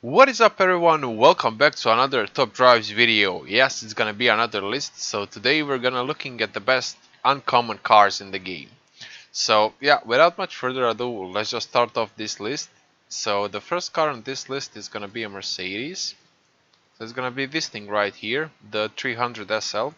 What is up everyone, welcome back to another Top Drives video. Yes, it's gonna be another list, so today we're gonna looking at the best uncommon cars in the game. So yeah, without much further ado, let's just start off this list. So the first car on this list is gonna be a Mercedes. So it's gonna be this thing right here, the 300 SL.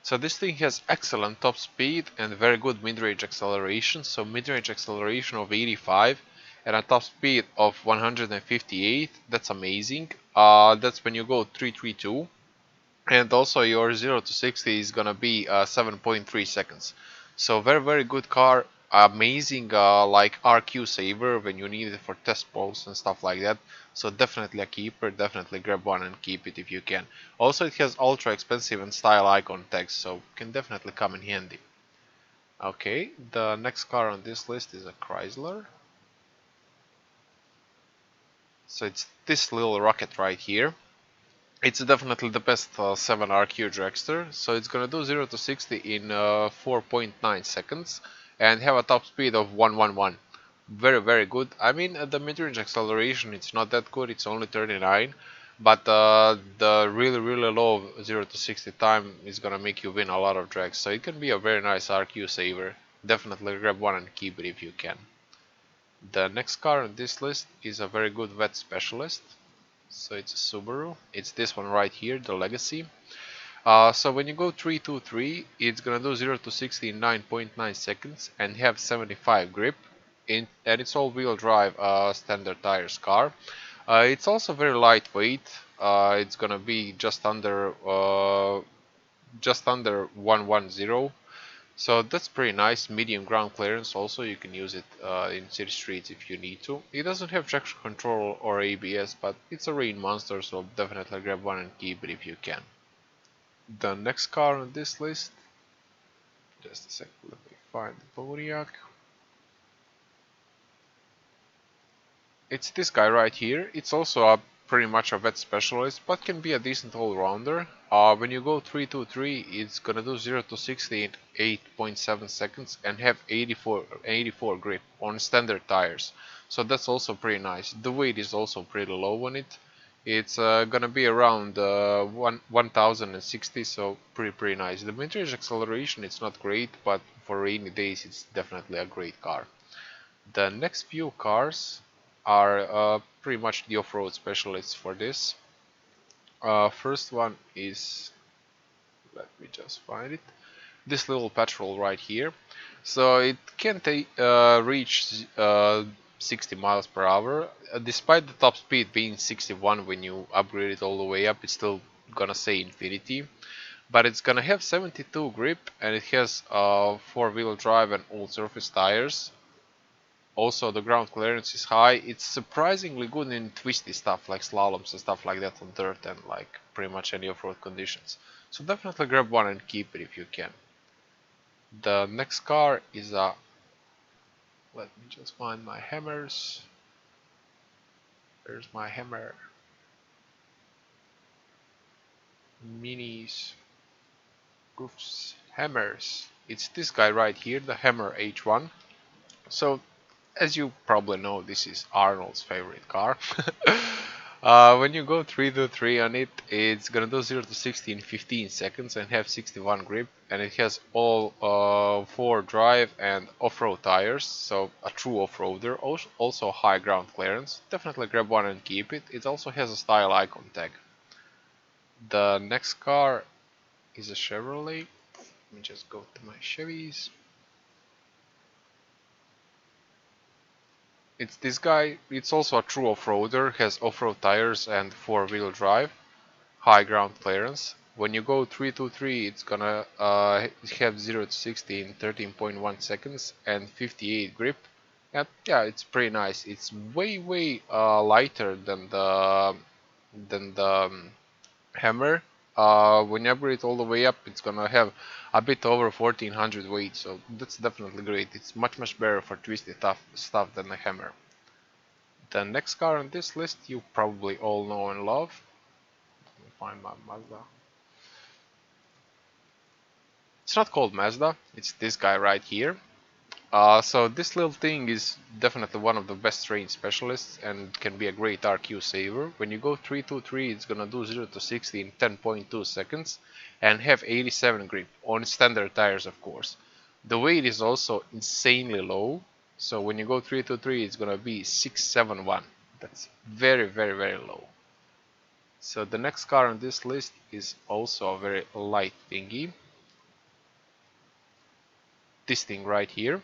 So this thing has excellent top speed and very good mid-range acceleration. So mid-range acceleration of 85 and a top speed of 158. That's amazing. That's when you go 332. And also your 0 to 60 is gonna be 7.3 seconds. So very good car, amazing like RQ saver when you need it for test polls and stuff like that. So definitely a keeper, definitely grab one and keep it if you can. Also it has ultra expensive and style icon tags, so can definitely come in handy. Okay, the next car on this list is a Chrysler. So it's this little rocket right here. It's definitely the best 7RQ dragster, so it's gonna do 0 to 60 in 4.9 seconds and have a top speed of 111. Very good. I mean, the mid-range acceleration it's not that good, it's only 39, but the really low 0 to 60 time is gonna make you win a lot of drags, so it can be a very nice RQ saver. Definitely grab one and keep it if you can. The next car on this list is a very good vet specialist. So it's a Subaru. It's this one right here, the Legacy. So when you go 323, it's gonna do 0 to 60 in 9.9 seconds and have 75 grip. And it's all-wheel drive standard tires car. It's also very lightweight. It's gonna be just under 110. So that's pretty nice. Medium ground clearance also, you can use it in city streets if you need to. It doesn't have traction control or ABS, but it's a rain monster, so definitely grab one and keep it if you can. The next car on this list, just a sec, let me find the Bodiac. It's this guy right here. It's also a pretty much a vet specialist, but can be a decent all-rounder. When you go 323, it's gonna do 0 to 60 in 8.7 seconds and have 84 grip on standard tires. So that's also pretty nice. The weight is also pretty low on it. It's gonna be around 1060, so pretty nice. The mid-range acceleration it's not great, but for rainy days it's definitely a great car. The next few cars are pretty much the off-road specialists for this. First one is, let me just find it, this little petrol right here. So it can reach 60 miles per hour. Despite the top speed being 61, when you upgrade it all the way up, it's still gonna say infinity. But it's gonna have 72 grip and it has 4-wheel drive and all surface tires. Also, the ground clearance is high. It's surprisingly good in twisty stuff like slaloms and stuff like that on dirt and like pretty much any off-road conditions. So definitely grab one and keep it if you can. The next car is a... Let me just find my hammers. There's my hammer. Minis. Goofs. Hammers. It's this guy right here, the Hammer H1. So as you probably know, this is Arnold's favorite car. When you go 3 to 3 on it, it's gonna do 0 to 60 in 15 seconds and have 61 grip, and it has all 4 drive and off-road tires, so a true off-roader, also high ground clearance. Definitely grab one and keep it. It also has a style icon tag. The next car is a Chevrolet. Let me just go to my Chevys. It's this guy. It's also a true off-roader, has off-road tires and 4-wheel drive, high ground clearance. When you go 323, it's gonna have 0 to 60 in 13.1 seconds and 58 grip. And yeah, it's pretty nice. It's way lighter than the Hammer. When you upgrade it all the way up, it's gonna have a bit over 1400 weight, so that's definitely great. It's much better for twisty stuff than the Hammer. The next car on this list you probably all know and love. Let me find my Mazda. It's not called Mazda, it's this guy right here. So this little thing is definitely one of the best range specialists and can be a great RQ saver. When you go 323, it's gonna do 0 to 60 in 10.2 seconds and have 87 grip on standard tires, of course. The weight is also insanely low, so when you go 323, it's gonna be 671. That's very, very, very low. So the next car on this list is also a very light thingy. This thing right here.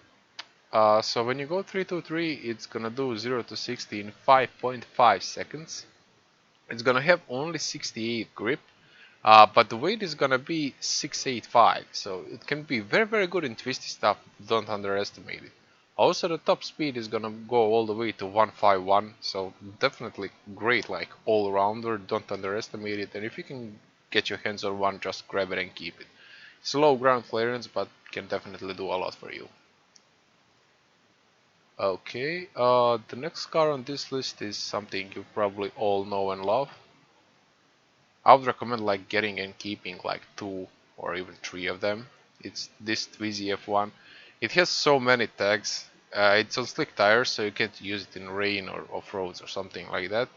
So when you go 323, it's gonna do 0 to 60 in 5.5 seconds. It's gonna have only 68 grip, but the weight is gonna be 685, so it can be very, very good in twisty stuff. Don't underestimate it. Also, the top speed is gonna go all the way to 151, so definitely great, like all-rounder. Don't underestimate it, and if you can get your hands on one, just grab it and keep it. It's low ground clearance, but can definitely do a lot for you. Okay, the next car on this list is something you probably all know and love. I would recommend like getting and keeping like 2 or even 3 of them. It's this Twizy F1. It has so many tags. It's on slick tires, so you can't use it in rain or off-roads or something like that.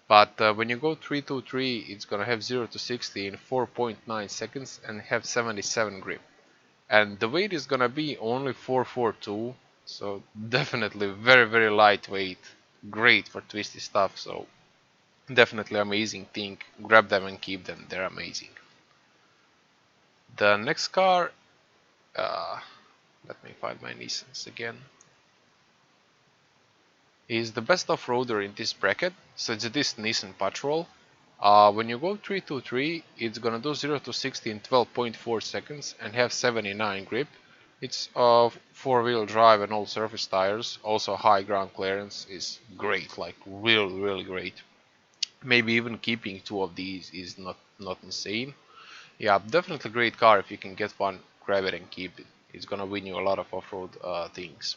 But when you go 323, it's gonna have 0 to 60 in 4.9 seconds and have 77 grip. And the weight is gonna be only 442, so definitely very, very lightweight, great for twisty stuff. So definitely amazing thing. Grab them and keep them, they're amazing. The next car, uh, let me find my Nissans again, is the best off-roader in this bracket. So it's this Nissan Patrol. When you go 323, it's gonna do 0 to 60 in 12.4 seconds and have 79 grip. It's 4-wheel drive and all surface tires. Also high ground clearance is great, like really, really great. Maybe even keeping 2 of these is not insane. Yeah, definitely great car. If you can get one, grab it and keep it. It's gonna win you a lot of off-road things.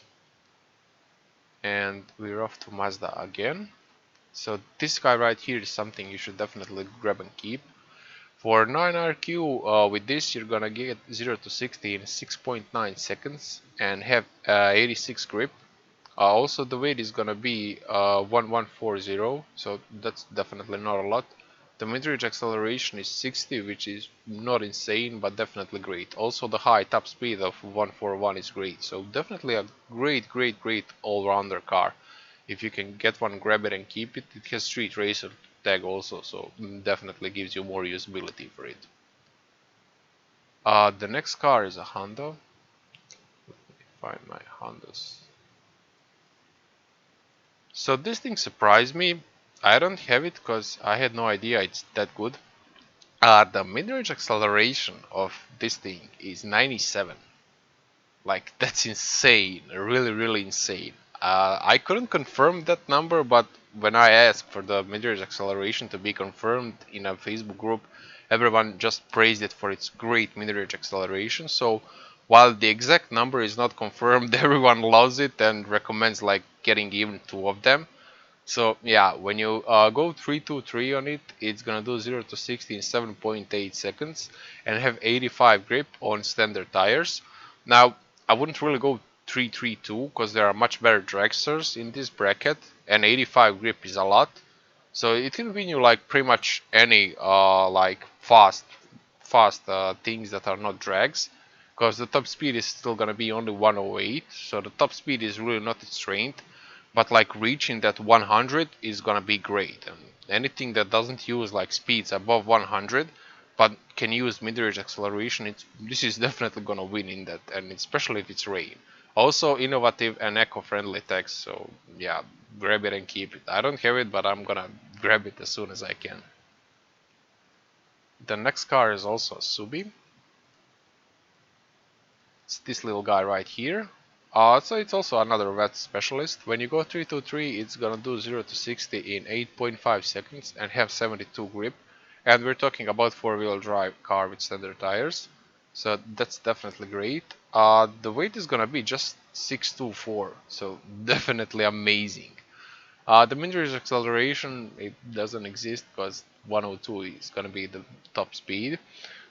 And we're off to Mazda again. So this guy right here is something you should definitely grab and keep. For 9RQ, with this you're gonna get 0 to 60 in 6.9 seconds and have 86 grip. Also the weight is gonna be 1140, so that's definitely not a lot. The mid-range acceleration is 60, which is not insane, but definitely great. Also the high top speed of 141 is great, so definitely a great, great, great all-rounder car. If you can get one, grab it and keep it. It has street racer tag also, so definitely gives you more usability for it. The next car is a Honda. Let me find my Hondas. So this thing surprised me. I don't have it because I had no idea it's that good. The mid-range acceleration of this thing is 97. Like that's insane, really, really insane. I couldn't confirm that number, but when I asked for the mid-range acceleration to be confirmed in a Facebook group, everyone just praised it for its great mid-range acceleration. So while the exact number is not confirmed, everyone loves it and recommends like getting even 2 of them. So yeah, when you go 323 on it, it's gonna do 0 to 60 in 7.8 seconds and have 85 grip on standard tires. Now, I wouldn't really go 332 because there are much better dragsters in this bracket, and 85 grip is a lot. So it can win you like pretty much any like fast things that are not drags, because the top speed is still gonna be only 108. So the top speed is really not its strength, but like reaching that 100 is gonna be great. And anything that doesn't use like speeds above 100 but can use mid-range acceleration, this is definitely gonna win in that, and especially if it's rain. Also innovative and eco-friendly text, so yeah, grab it and keep it. I don't have it, but I'm gonna grab it as soon as I can. The next car is also a Subi. It's this little guy right here. So it's also another wet specialist. When you go 323, it's gonna do 0 to 60 in 8.5 seconds and have 72 grip. And we're talking about 4-wheel drive car with standard tires. So that's definitely great. The weight is gonna be just 624, so definitely amazing. The mid-range acceleration, it doesn't exist because 102 is gonna be the top speed.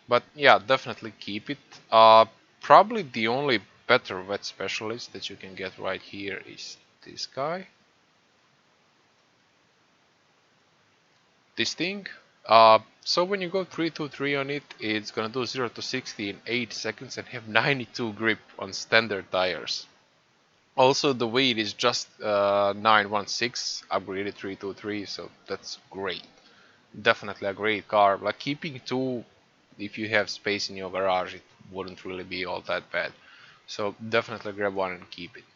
But yeah, definitely keep it. Probably the only better wet specialist that you can get right here is this guy. This thing. So when you go 323 on it, it's gonna do 0 to 60 in 8 seconds and have 92 grip on standard tires. Also, the weight is just 916, upgraded 323, so that's great. Definitely a great car. Like keeping two, if you have space in your garage, it wouldn't really be all that bad. So definitely grab one and keep it.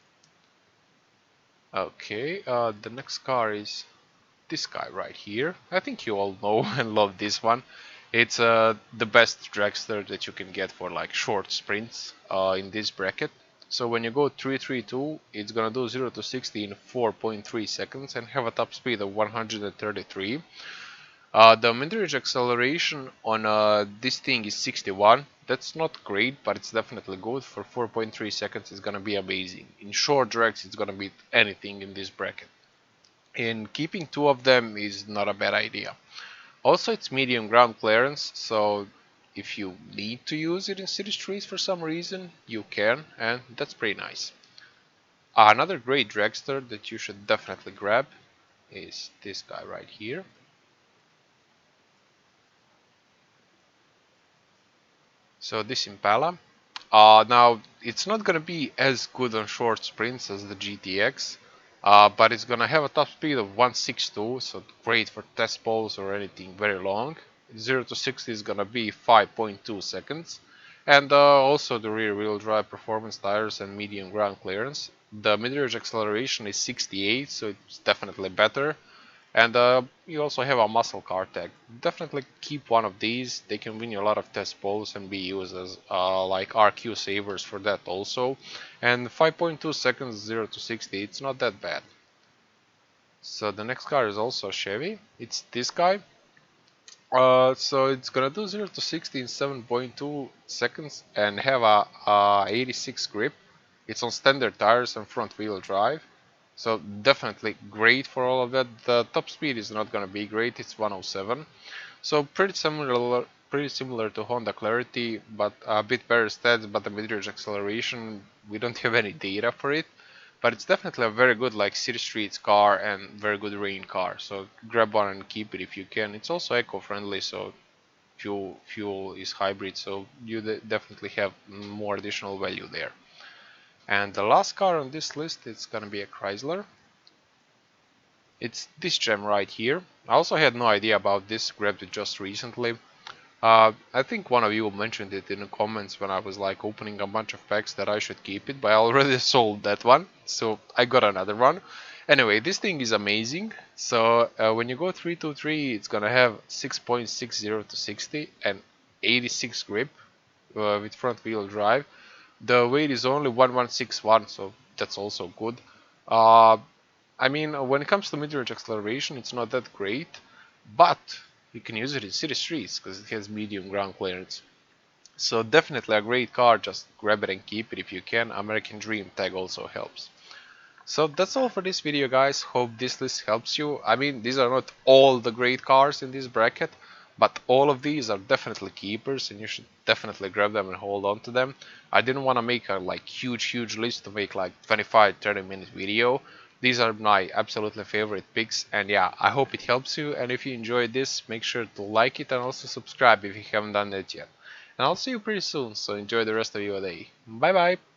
Okay, the next car is this guy right here. I think you all know and love this one. It's the best dragster that you can get for like short sprints in this bracket. So when you go 332, it's gonna do 0 to 60 in 4.3 seconds and have a top speed of 133. The mid-range acceleration on this thing is 61. That's not great, but it's definitely good. For 4.3 seconds, it's gonna be amazing. In short drags, it's gonna beat anything in this bracket. And keeping two of them is not a bad idea. Also, it's medium ground clearance, so if you need to use it in city streets for some reason, you can, and that's pretty nice. Another great dragster that you should definitely grab is this guy right here. So this Impala. Now, it's not gonna be as good on short sprints as the GTX, but it's gonna have a top speed of 162, so great for test poles or anything very long. 0 to 60 is gonna be 5.2 seconds. And also the rear wheel drive performance tires and medium ground clearance. The mid-range acceleration is 68, so it's definitely better. And you also have a muscle car tag. Definitely keep one of these. They can win you a lot of test polls and be used as like RQ savers for that also. And 5.2 seconds 0 to 60, it's not that bad. So the next car is also a Chevy. It's this guy. So it's gonna do 0 to 60 in 7.2 seconds and have a 86 grip. It's on standard tires and front wheel drive. So definitely great for all of that. The top speed is not gonna be great, it's 107. So pretty similar to Honda Clarity, but a bit better stats, but the mid-range acceleration, we don't have any data for it. But it's definitely a very good like city streets car and very good rain car. So grab one and keep it if you can. It's also eco-friendly, so fuel is hybrid, so you definitely have more additional value there. And the last car on this list is gonna be a Chrysler. It's this gem right here. I also had no idea about this, grabbed it just recently. I think one of you mentioned it in the comments when I was like opening a bunch of packs that I should keep it, but I already sold that one, so I got another one. Anyway, this thing is amazing. So when you go 323, it's gonna have 6.60 to 60 and 86 grip with front wheel drive. The weight is only 1161, so that's also good. I mean, when it comes to mid-range acceleration, it's not that great, but you can use it in city streets because it has medium ground clearance. So definitely a great car, just grab it and keep it if you can. American Dream tag also helps. So that's all for this video, guys. Hope this list helps you. I mean, these are not all the great cars in this bracket, but all of these are definitely keepers and you should definitely grab them and hold on to them. I didn't want to make a like huge list to make like 25-30 minute video. These are my absolutely favorite picks, and yeah, I hope it helps you, and if you enjoyed this, make sure to like it and also subscribe if you haven't done it yet. And I'll see you pretty soon, so enjoy the rest of your day. Bye bye!